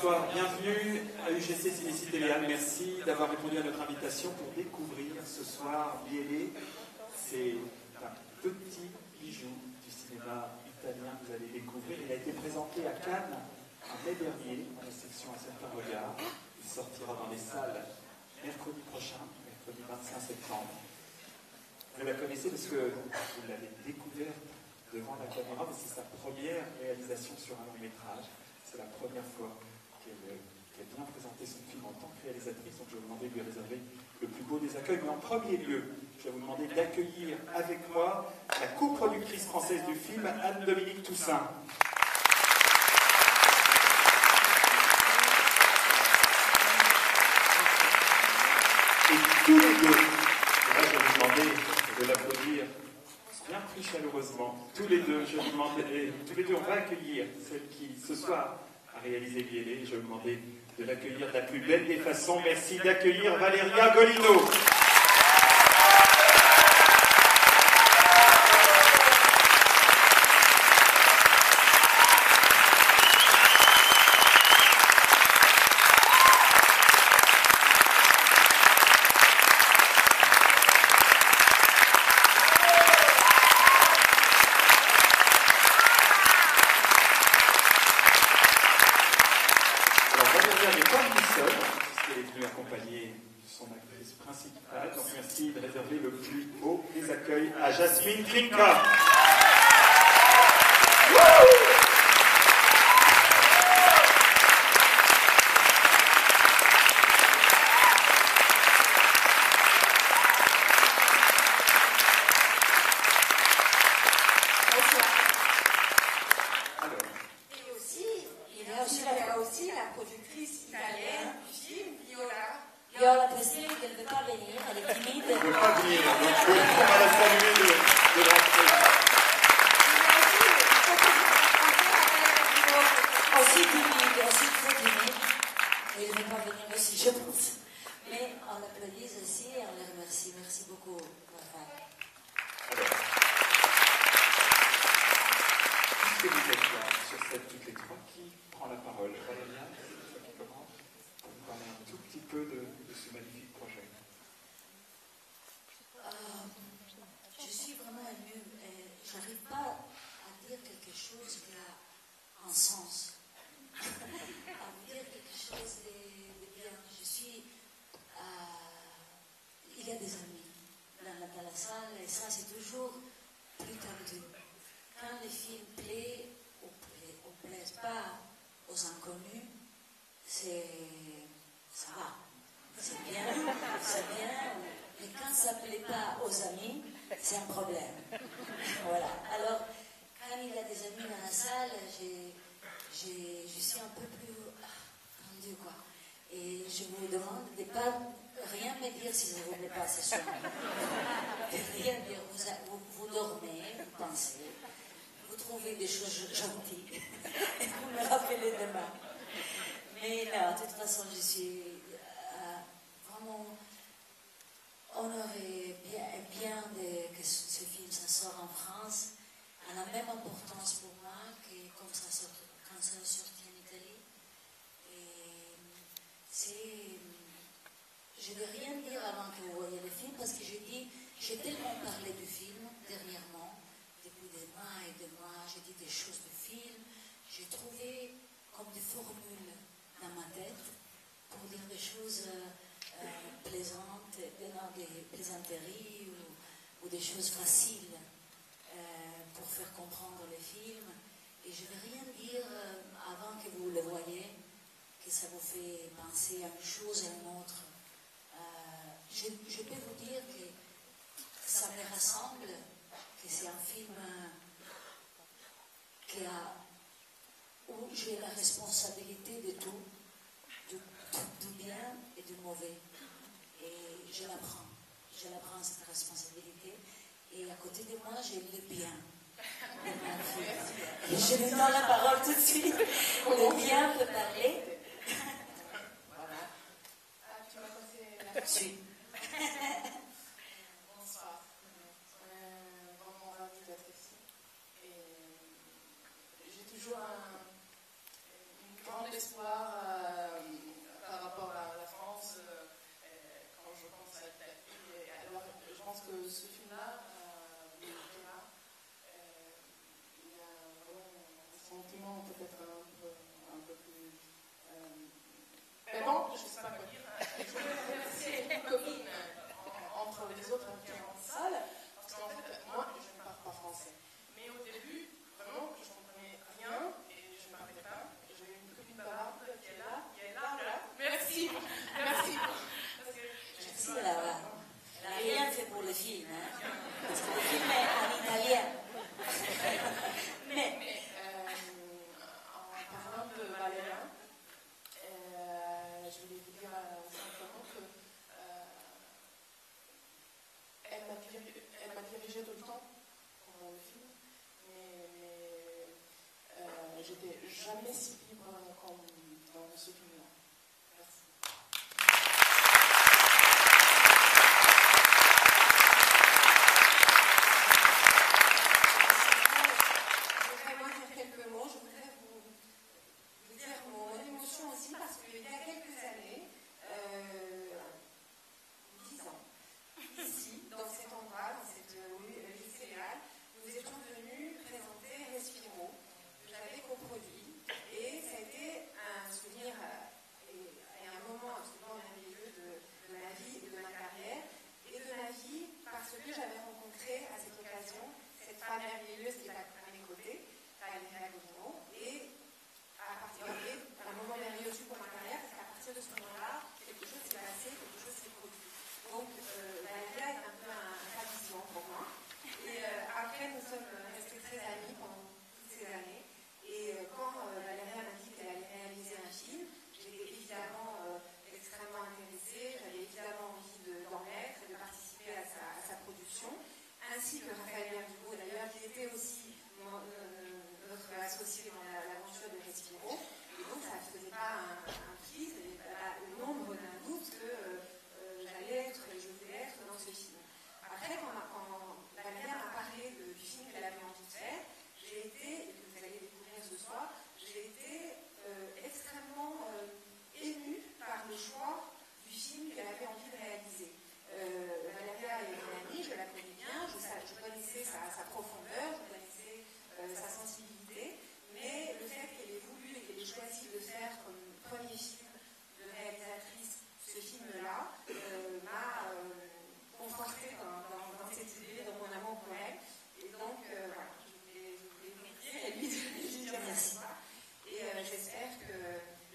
Bonsoir, bienvenue à UGC Ciné-Citéléal. Merci d'avoir répondu à notre invitation pour découvrir ce soir Viele. C'est un petit bijou du cinéma italien que vous allez découvrir. Il a été présenté à Cannes en mai dernier, dans la section Un certain regard. Il sortira dans les salles mercredi prochain, mercredi 25 septembre. Vous la connaissez parce que vous l'avez découverte devant la caméra, mais c'est sa première réalisation sur un long métrage. C'est la première fois qu'elle vient présenter son film en tant que réalisatrice, donc je vais vous demander de lui réserver le plus beau des accueils. Mais en premier lieu, je vais vous demander d'accueillir avec moi la coproductrice française du film, Anne-Dominique Toussaint. Et tous les deux, et là je vais vous demander de l'applaudir bien plus chaleureusement, tous les deux, je vais vous demander, tous les deux on va accueillir celle qui ce soir a réalisé Viele. Je vais vous demander de l'accueillir de la plus belle des façons. Merci d'accueillir Valeria Golino. À Jasmine Klinka. Il y a aussi la productrice italienne du film, Viola Pesce, qu'elle ne veut pas venir, elle est timide. Elle ne veut pas venir, donc on va la saluer de l'entrée. Aussi timide, aussi très timide. Et elle ne veut pas venir aussi, je pense. Mais on l'applaudit aussi et on la remercie. Merci beaucoup, Raphaël. Alors, puisque vous êtes là sur cette toutes les trois, qui prend la parole? Valéria, c'est toi qui commence, pour vous parler un tout petit peu de ce magnifique projet. Je suis vraiment émue. Je n'arrive pas à dire quelque chose qui a un sens. À vous dire quelque chose de bien. Je suis. Il y a des amis dans la salle et ça, c'est toujours plus tendu. Quand le film plaît ou plaise pas aux inconnus, ça va. C'est bien, c'est bien. Mais quand ça ne plaît pas aux amis, c'est un problème. Voilà. Alors, quand il y a des amis dans la salle, je suis un peu plus tendue, quoi. Et je vous demande de ne pas rien me dire si ça ne vous plaît pas ce soir. Rien dire. Vous dormez, vous pensez, vous trouvez des choses gentilles, et vous me rappelez demain. Mais non, de toute façon, je suis vraiment honorée bien que ce film ça sort en France. A la même importance pour moi que quand ça est sorti en Italie. Et je ne vais rien dire avant que vous voyez le film parce que j'ai tellement parlé du film dernièrement, depuis des mois et des mois, j'ai dit des choses du film, j'ai trouvé comme des formules dans ma tête pour dire des choses plaisantes, des plaisanteries ou des choses faciles pour faire comprendre le film. Et je ne vais rien dire avant que vous le voyez, que ça vous fait penser à une chose, à une autre. Je peux vous dire que ça me rassemble, que c'est un film où j'ai la responsabilité de tout, du bien et du mauvais. Et je la prends cette responsabilité. Et à côté de moi, j'ai le bien. Et je lui donne la parole tout de suite. Le bien peut parler. Voilà. Tu m'as passé la suite. Bonsoir. Vraiment ravie d'être ici. Et j'ai toujours un grand espoir pense que ce film-là, il a vraiment un sentiment peut-être un peu plus... mais bon, je ne sais pas quoi dire. Je voulais remercier les copines entre les autres qui sont en salle, parce qu'en fait, moi, je ne parle pas français. Mais au début, vraiment, je ne comprenais rien et je ne parlais pas. J'ai une copine bavarde qui est là, là. Merci. Parce que Merci, Laura. Elle n'a rien fait pour le film, hein, parce que le film est en italien. Mais en parlant de Valéria, je voulais vous dire simplement que elle m'a dirigée tout le temps pendant le film, mais j'étais jamais si libre comme dans ce film-là. Merci. Je voudrais moi dire quelques mots. Je voudrais vous dire mon émotion aussi parce qu'il y a quelques années, 10 ans, ici, dans cet endroit, dans cette lycéale, nous étions venus présenter Respiro, que j'avais coproduit, et ça a été un souvenir et un moment absolument merveilleux de ma vie et de ma carrière, et de ma vie parce que j'avais rencontré à cette occasion cette femme merveilleuse qui est à mes côtés, Valéria Godino, et à partir d'un moment merveilleux aussi pour ma carrière, parce qu'à partir de ce moment-là, quelque chose s'est passé, quelque chose s'est produit. Donc, Valéria est un peu un ravissement pour moi. Et après, nous sommes restés très amis pendant toutes ces années. Et quand Valéria m'a dit qu'elle allait réaliser un film, j'étais évidemment extrêmement intéressée. J'avais évidemment envie d'en être et de participer à sa production. Ainsi que Raphaël Verdugo, d'ailleurs, qui était aussi notre associé dans l'aventure de Respiro. Et donc, ça ne faisait pas un prix, ça n'avait pas l'ombre d'un doute que j'allais être et je voulais être dans ce film. Après, quand Valéria m'a parlé du film qu'elle avait envie de faire, j'ai été, et que vous allez découvrir ce soir, j'ai été extrêmement émue par le choix du film qu'elle avait envie de réaliser. Valéria est mon amie, je la connais bien, je connaissais sa profondeur, je connaissais sa sensibilité, mais le fait qu'elle ait voulu et qu'elle ait choisi de faire comme premier film de réalisatrice ce film-là m'a confortée dans cette idée, dans mon amour pour elle. Et donc, voilà, je voulais vous dire et lui dire merci. Et j'espère que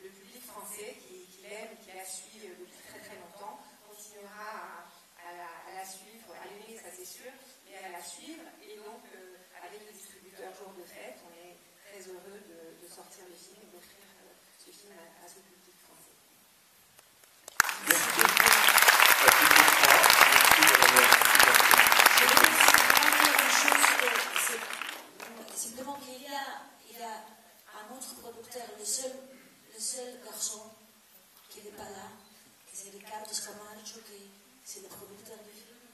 le public français qui l'aime, qui la suit depuis très très longtemps, continuera à la suivre, à l'aimer, ça c'est sûr, mais à la suivre. Et donc, avec le distributeur Jour de Fête, on est très heureux de sortir le film et d'offrir ce film à ce public français. Merci beaucoup à toutes les trois. je voulais simplement dire une chose, simplement qu'il y a un autre producteur, le seul garçon qui n'est pas là, c'est Ricardo Scamarcio, qui c'est le producteur du film,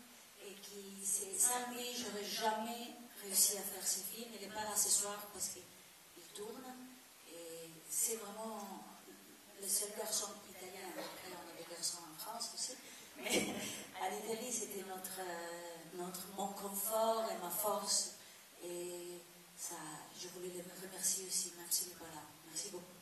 et qui, sans lui, j'aurais jamais réussi à faire ce film. Il n'est pas là ce soir parce qu'il tourne, et c'est vraiment le seul garçon italien. Après, on a des garçons en France aussi, mais à l'Italie, c'était mon confort et ma force, et ça, je voulais le remercier aussi, même s'il n'est pas là. Merci beaucoup.